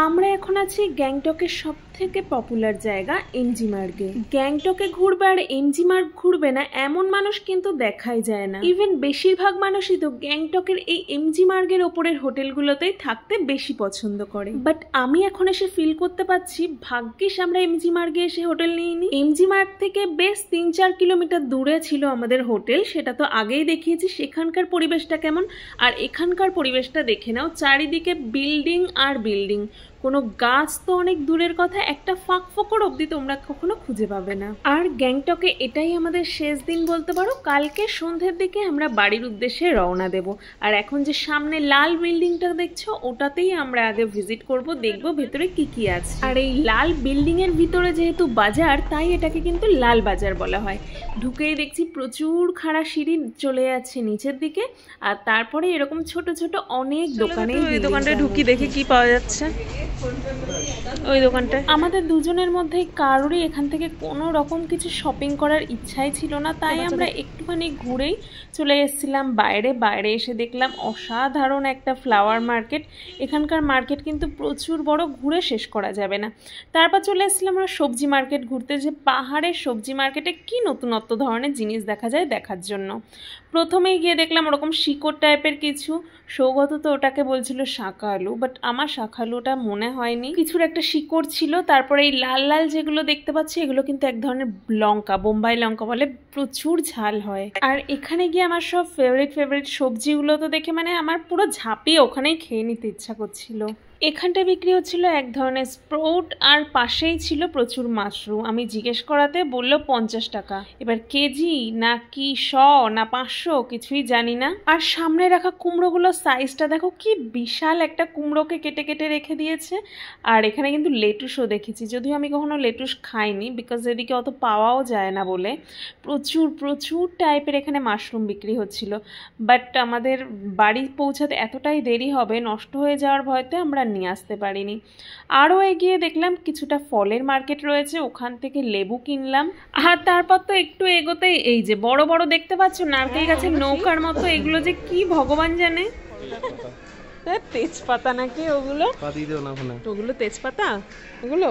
আমরা এখন আছি গ্যাংটকের সবথেকে পপুলার জায়গা এমজি মার্গে। গ্যাংটকে ঘুরবে আর এমজি মার্গ ঘুরবে না এমন মানুষ কিন্তু দেখাই যায় না। ইভেন বেশিরভাগ মানুষই তো গ্যাংটকের এই এমজি মার্গের ওপরের হোটেলগুলোতেই থাকতে বেশি পছন্দ করে। বাট আমি এখন এসে ফিল করতে পারছি ভাগ্যিস আমরা এমজি মার্গে এসে হোটেল নিইনি। এমজি মার্গ থেকে বেশ 3-4 কিলোমিটার দূরে ছিল আমাদের হোটেল, সেটা তো আগেই দেখিয়েছি। সেখানকার পরিবেশটা কেমন আর এখানকার পরিবেশটা দেখে নাও। চারিদিকে বিল্ডিং আর বিল্ডিং, কোনো গাছ তো অনেক দূরের কথা, একটা ফাঁক ফোকর অবধি তোমরা কখনো খুঁজে পাবে না। আর গ্যাংটকে এটাই আমাদের শেষ দিন বলতে পারো। কালকে সন্ধ্যের দিকে আমরা বাড়ির উদ্দেশ্যে রওনা দেব। আর এখন যে সামনে লাল বিল্ডিংটা দেখছো ওটাতেই আমরা আগে ভিজিট করব, দেখব ভেতরে কি কি আছে। আর এই লাল বিল্ডিং এর ভিতরে যেহেতু বাজার, তাই এটাকে কিন্তু লাল বাজার বলা হয়। ঢুকেই দেখছি প্রচুর খাড়া সিঁড়ি চলে যাচ্ছে নিচের দিকে, আর তারপরে এরকম ছোট ছোট অনেক দোকানে। ওই দোকানটায় ঢুকি দেখি কি পাওয়া যাচ্ছে। ওই দোকানটা আমাদের দুজনের মধ্যে কারোরই এখান থেকে কোনো রকম কিছু শপিং করার ইচ্ছাই ছিল না, তাই আমরা একটুখানি ঘুরেই চলে এসেছিলাম বাইরে। বাইরে এসে দেখলাম অসাধারণ একটা ফ্লাওয়ার মার্কেট। এখানকার মার্কেট কিন্তু প্রচুর বড়, ঘুরে শেষ করা যাবে না। তারপর চলে এসেছিলাম আমরা সবজি মার্কেট ঘুরতে, যে পাহাড়ের সবজি মার্কেটে কি নতুনত্ব ধরনের জিনিস দেখা যায় দেখার জন্য। প্রথমেই গিয়ে দেখলাম ওরকম শিকড় টাইপের কিছু। সৌগত তো ওটাকে বলছিল শাঁকা আলু, বাট আমার শাঁকা আলুটা মনে হয়নি। কিছুর একটা শিকড় ছিল। তারপরে এই লাল লাল যেগুলো দেখতে পাচ্ছি এগুলো কিন্তু এক ধরনের লঙ্কা, বোম্বাই লঙ্কা বলে, প্রচুর ঝাল হয়। আর এখানে গিয়ে আমার সব ফেভারিট সবজিগুলো তো দেখে মানে আমার পুরো ঝাঁপিয়ে ওখানেই খেয়ে নিতে ইচ্ছা করছিল। এখানটায় বিক্রি হচ্ছিল এক ধরনের স্প্রাউট, আর পাশেই ছিল প্রচুর মাশরুম। আমি জিজ্ঞেস করাতে বললো 50 টাকা। এবার কেজি না কি না 500 কিছুই জানি না। আর সামনে রাখা কুমড়োগুলোর সাইজটা দেখো, কি বিশাল একটা কুমড়োকে কেটে কেটে রেখে দিয়েছে। আর এখানে কিন্তু লেটুসও দেখেছি, যদিও আমি কখনো লেটুস খাইনি, বিকজ এদিকে অত পাওয়াও যায় না বলে। প্রচুর টাইপের এখানে মাশরুম বিক্রি হচ্ছিল। বাট আমাদের বাড়ি পৌঁছাতে এতটাই দেরি হবে, নষ্ট হয়ে যাওয়ার ভয়তে আমরা নিয়ে আসতে পারিনি। আরও এগিয়ে দেখলাম কিছুটা ফলের মার্কেট রয়েছে, ওখান থেকে লেবু কিনলাম। আর তারপর তো একটু এগোতেই এই যে বড় বড় দেখতে পাচ্ছ নারকেল গাছের নৌকার মতো, এগুলো যে কি ভগবান জানে। তেজপাতা নাকি ওগুলো? ওগুলো তেজপাতা ওগুলো।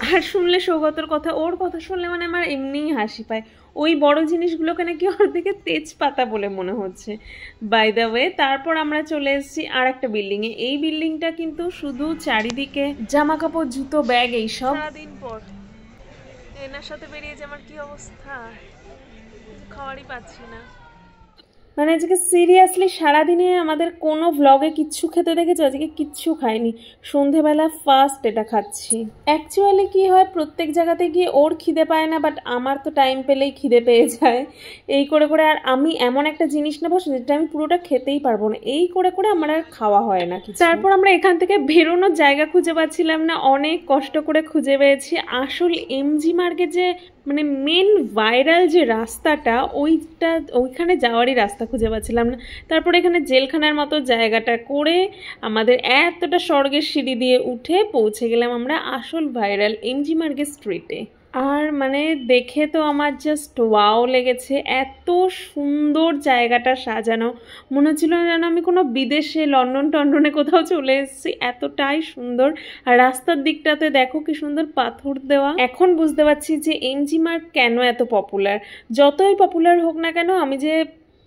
আর শুনলে সৌগতর কথা, ওর কথা শুনলে মানে আমার এমনিই হাসি পায়। ওই বড় জিনিসগুলোকে নাকি ওর দিকে তেজপাতা বলে মনে হচ্ছে। বাই দ্য ওয়ে, তারপর আমরা চলে এসেছি আর একটা বিল্ডিংয়ে। এই বিল্ডিংটা কিন্তু শুধু চারিদিকে জামা কাপড়, জুতো, ব্যাগ এইসব। সারাদিন পর এনার সাথে বেরিয়েছে, আমার কি অবস্থা, খাওয়ারই পাচ্ছি না। মানে আজকে সিরিয়াসলি সারাদিনে আমাদের কোনো ভ্লগে কিচ্ছু খেতে দেখেছি, আজকে কিচ্ছু খাইনি। সন্ধেবেলা ফার্স্ট এটা খাচ্ছি। অ্যাকচুয়ালি কি হয়, প্রত্যেক জায়গাতে গিয়ে ওর খিদে পায় না, বাট আমার তো টাইম পেলেই খিদে পেয়ে যায়। এই করে করে আর আমি এমন একটা জিনিস নেবো যেটা আমি পুরোটা খেতেই পারবো না, এই করে করে আমার আর খাওয়া হয় না কিছু। তারপর আমরা এখান থেকে বেরোনোর জায়গা খুঁজে পাচ্ছিলাম না, অনেক কষ্ট করে খুঁজে পেয়েছি। আসল এমজি মার্গে যে মানে মেন ভাইরাল যে রাস্তাটা, ওইখানে যাওয়ারই রাস্তা খুঁজে পাচ্ছিলাম না। তারপরে এখানে জেলখানার মতো জায়গাটা করে আমাদের এতটা স্বর্গের সিঁড়ি দিয়ে উঠে পৌঁছে গেলাম আমরা আসল ভাইরাল এমজি মার্গের স্ট্রিটে। আর মানে দেখে তো আমার জাস্ট ওয়াও লেগেছে, এত সুন্দর জায়গাটা সাজানো, মনে হচ্ছিল যেন আমি কোনো বিদেশে লন্ডন টন্ডনে কোথাও চলে এসেছি, এতটাই সুন্দর। আর রাস্তার দিকটাতে দেখো কি সুন্দর পাথর দেওয়া। এখন বুঝতে পারছি যে এমজি মার্গ কেন এত পপুলার। যতই পপুলার হোক না কেন, আমি যে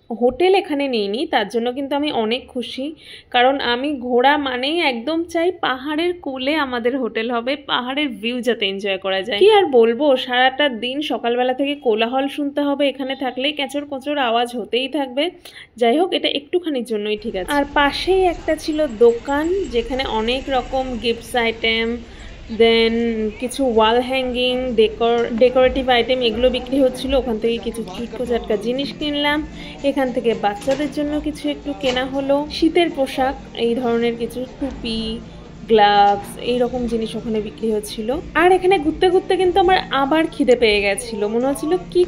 হোটেল এখানে নিইনি তার জন্য কিন্তু আমি অনেক খুশি, কারণ আমি ঘোরা মানেই একদম চাই পাহাড়ের কোলে আমাদের হোটেল হবে, পাহাড়ের ভিউ যাতে এনজয় করা যায়। কি আর বলবো, সারাটা দিন সকালবেলা থেকে কোলাহল শুনতে হবে, এখানে থাকলেই ক্যাচর কোচর আওয়াজ হতেই থাকবে। যাই হোক, এটা একটুখানির জন্যই ঠিক আছে। আর পাশেই একটা ছিল দোকান যেখানে অনেক রকম গিফটস আইটেম, দেন কিছু ওয়াল হ্যাঙ্গিং, ডেকোরেটিভ আইটেম এগুলো বিক্রি হচ্ছিল। ওখান থেকে কিছু চুটকো চাটকা জিনিস কিনলাম। এখান থেকে বাচ্চাদের জন্য কিছু একটু কেনা হলো, শীতের পোশাক, এই ধরনের কিছু টুপি, গ্লাভস, এইরকম জিনিস ওখানে বিক্রি হচ্ছিল। আর এখানে ঘুরতে ঘুরতে কিন্তু আমার আবার খিদে পেয়ে গেছিলো, মনে হচ্ছিল কি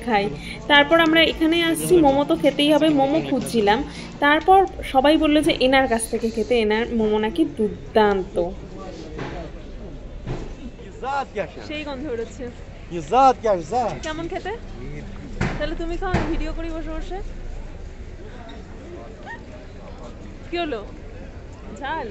খাই। তারপর আমরা এখানে আসছি, মোমো তো খেতেই হবে, মোমো খুঁজছিলাম। তারপর সবাই বললো যে এনার কাছ থেকে খেতে, এনার মোমো নাকি দুর্দান্ত। সেই গন্ধ বেরোচ্ছে, কেমন খেতে? তাহলে তুমি খাও, আমি ভিডিও করি বসে বসে। কি হলো, ঝাল?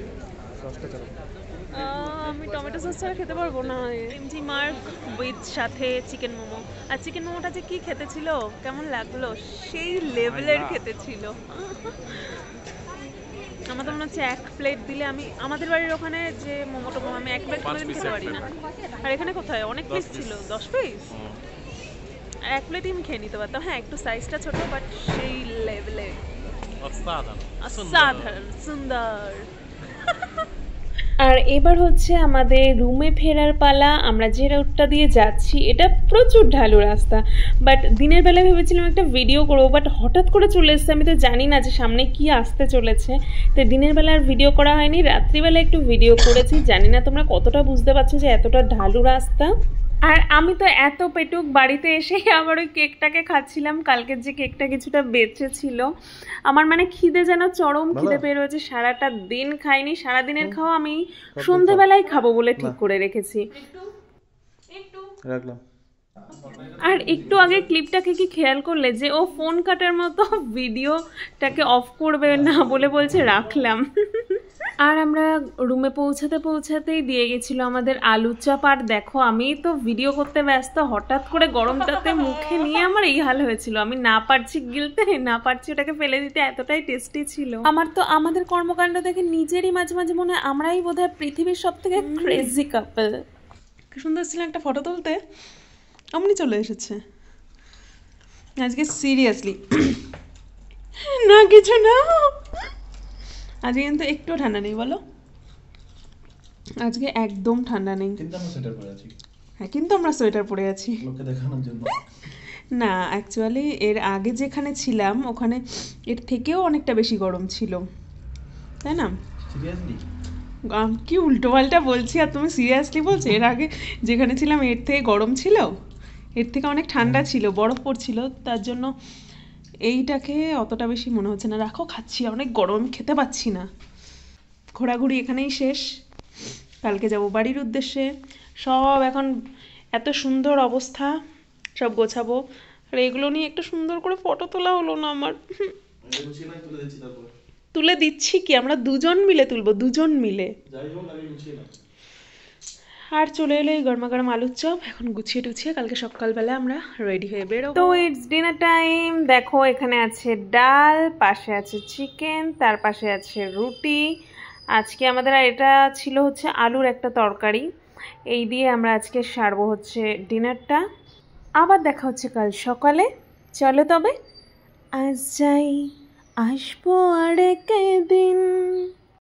আমি টমেটো সস ছাড়া খেতে পারবো না। এমজি মার্গ উইথ সাথে চিকেন মোমো। আর চিকেন মোমোটা যে কি খেতে ছিল, কেমন লাগলো, সেই লেভেলের খেতে ছিল। আমার তো মনে হচ্ছে এক প্লেট দিলে আমি, আমাদের বাড়ির ওখানে যে মোমোটা আমি এক প্লেট কোনোদিন খেতে পারি না। আর এখানে কোথায় অনেক পিস ছিল, 10 পিস, এক প্লেটই আমি খেয়ে নিতে পারতাম। হ্যাঁ একটু সাইজটা ছোট, বাট সেই লেভেলের অসাধারণ সুন্দর। আর এবার হচ্ছে আমাদের রুমে ফেরার পালা। আমরা যে রুটটা দিয়ে যাচ্ছি এটা প্রচুর ঢালু রাস্তা, বাট দিনের বেলা ভেবেছিলাম একটা ভিডিও করবো, বাট হঠাৎ করে চলে এসছে। আমি তো জানি না যে সামনে কি আসতে চলেছে, তো দিনের বেলা আর ভিডিও করা হয়নি, রাত্রিবেলা একটু ভিডিও করেছি। জানি না তোমরা কতটা বুঝতে পারছো যে এতটা ঢালু রাস্তা। আর আমি তো এত পেটুক, বাড়িতে এসেই আবার ওই কেকটাকে খাচ্ছিলাম, কালকের যে কেকটা কিছুটা বেঁচে ছিল। আমার মানে খিদে যেন চরম খিদে পেয়ে রয়েছে, সারাটা দিন খাইনি। সারাদিনের খাওয়া আমি সন্ধেবেলায় খাবো বলে ঠিক করে রেখেছি। আর একটু আগে ক্লিপটাকে কি খেয়াল করলে যে ও ফোন কাটার মতো ভিডিওটাকে অফ করবে না বলে বলছে রাখলাম। আর আমরা রুমে পৌঁছাতে পৌঁছাতেই দিয়ে গেছিল আমাদের আলুর চাপ। আর দেখো আমি তো ভিডিও করতে ব্যস্ত, হঠাৎ করে গরমটাতে মুখে নিয়ে আমার এই হাল হয়েছিল। আমি না পারছি গিলতে, না পারছি ওটাকে ফেলে দিতে, এতটাই টেস্টি ছিল। আমার তো আমাদের কর্মকাণ্ড দেখে নিজেরই মাঝে মাঝে মনে হয় আমরাই বোধহয় পৃথিবীর সব থেকে ক্রেজি কাপল। কি সুন্দর ছিল একটা ফটো তুলতে, অমনি চলে এসেছে। আজকে সিরিয়াসলি না কিছু না, আজকে কিন্তু একটু ঠান্ডা নেই, বলো আজকে একদম ঠান্ডা নেই। হ্যাঁ কিন্তু আমরা সোয়েটার পরে আছি না, অ্যাকচুয়ালি এর আগে যেখানে ছিলাম ওখানে এর থেকেও অনেকটা বেশি গরম ছিল, তাই না? কি উল্টো পাল্টা বলছি আর তুমি সিরিয়াসলি বলছো? এর আগে যেখানে ছিলাম এর থেকে গরম ছিল, এর থেকে অনেক ঠান্ডা ছিল, বরফ পড়ছিল, তার জন্য এইটাকে অতটা বেশি মনে হচ্ছে না। রাখো, খাচ্ছি, অনেক গরম, খেতে পাচ্ছি না। ঘোরাঘুরি এখানেই শেষ, কালকে যাব বাড়ির উদ্দেশ্যে। সব এখন এত সুন্দর অবস্থা, সব গোছাবো। আর এগুলো নিয়ে একটু সুন্দর করে ফটো তোলা হলো না আমার। তুলে দিচ্ছি কি, আমরা দুজন মিলে তুলবো, দুজন মিলে। আর চলে এলো এই গরমা গরম আলুর চপ। এখন গুছিয়ে টুছিয়ে কালকে সকালবেলা আমরা রেডি হয়ে বেরোবো। তো ইটস ডিনার টাইম। দেখো এখানে আছে ডাল, পাশে আছে চিকেন, তার পাশে আছে রুটি। আজকে আমাদের এটা ছিল হচ্ছে আলুর একটা তরকারি। এই দিয়ে আমরা আজকে সারবো হচ্ছে ডিনারটা। আবার দেখা হচ্ছে কাল সকালে। চলো তবে আজ যাই, আসবো আর একদিন।